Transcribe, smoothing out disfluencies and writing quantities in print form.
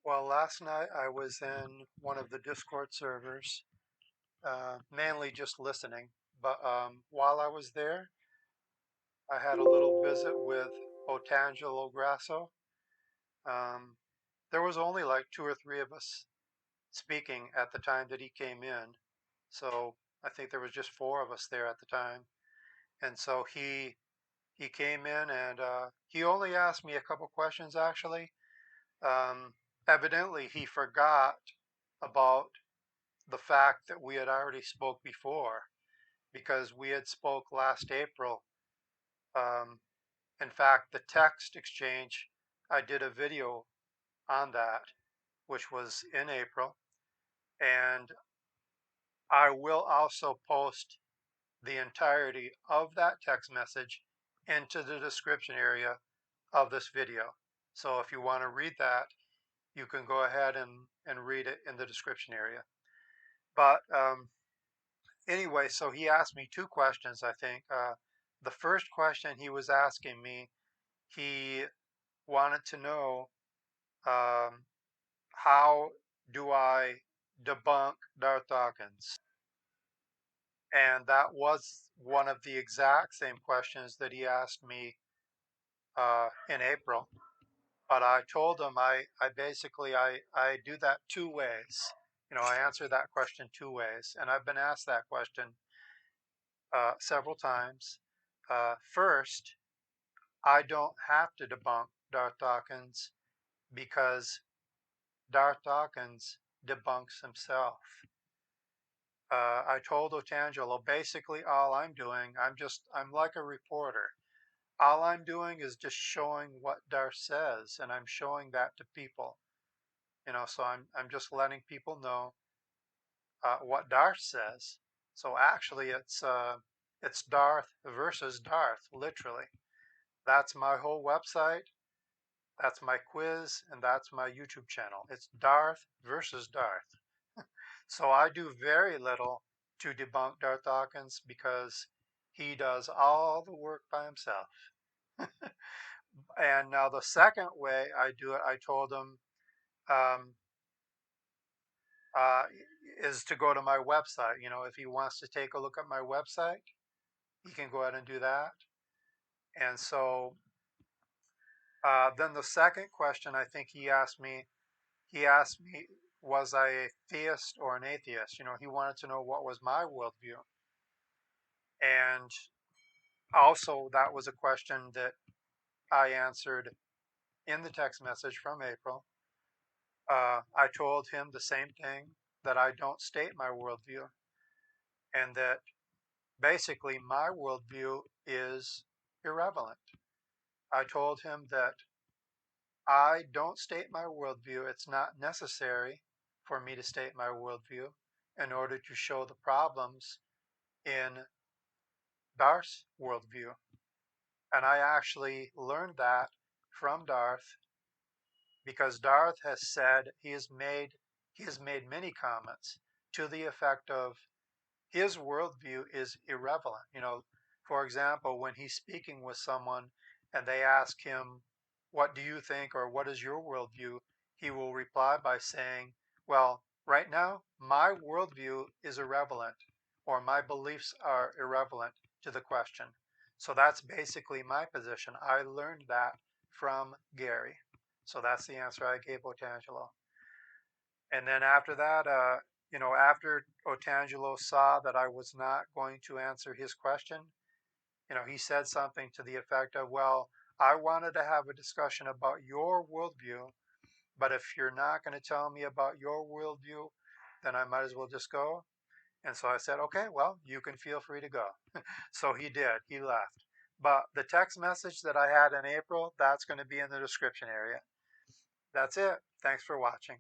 Well, last night I was in one of the Discord servers, mainly just listening. But while I was there, I had a little visit with Otangelo Grasso. Um, there was only like two or three of us speaking at the time that he came in. So I think there was just four of us there at the time. And so he came in and he only asked me a couple questions actually. Um, Evidently he forgot about the fact that we had already spoke before because we had spoke last April. Um, in fact, the text exchange, I did a video on that, which was in April, and I will also post the entirety of that text message into the description area of this video. So if you want to read that, you can go ahead and read it in the description area. But anyway, so he asked me two questions, I think. The first question he was asking me, he wanted to know um, how do I debunk Darth Dawkins? And that was one of the exact same questions that he asked me in April. But I told him I basically I do that two ways. I answer that question two ways, and I've been asked that question several times. First, I don't have to debunk Darth Dawkins because Darth Dawkins debunks himself. I told Otangelo basically all I'm doing, I'm like a reporter. All I'm doing is just showing what Darth says, and I'm showing that to people. So I'm just letting people know what Darth says. So actually, it's Darth versus Darth, literally. That's my whole website. That's my quiz, and that's my YouTube channel. It's Darth versus Darth. So I do very little to debunk Darth Dawkins because he does all the work by himself. And now the second way I do it, I told him, um, uh, is to go to my website. If he wants to take a look at my website, he can go ahead and do that. And so then the second question I think he asked me, was I a theist or an atheist? He wanted to know what was my worldview. And also, that was a question that I answered in the text message from April. I told him the same thing, that I don't state my worldview, and that basically my worldview is irrelevant. I told him that I don't state my worldview. It's not necessary for me to state my worldview in order to show the problems in Darth's worldview. And I actually learned that from Darth because Darth has said he has made many comments to the effect of his worldview is irrelevant. For example, when he's speaking with someone and they ask him, "What do you think?" or "What is your worldview?" he will reply by saying, "Well, right now, my worldview is irrelevant, or my beliefs are irrelevant to the question." So that's basically my position. I learned that from Gary. So that's the answer I gave Otangelo. And then after that, after Otangelo saw that I was not going to answer his question, he said something to the effect of, "Well, I wanted to have a discussion about your worldview, but if you're not going to tell me about your worldview, then I might as well just go." And so I said, "Okay, well, you can feel free to go." So he did. He left. But the text message that I had in April, that's going to be in the description area. That's it. Thanks for watching.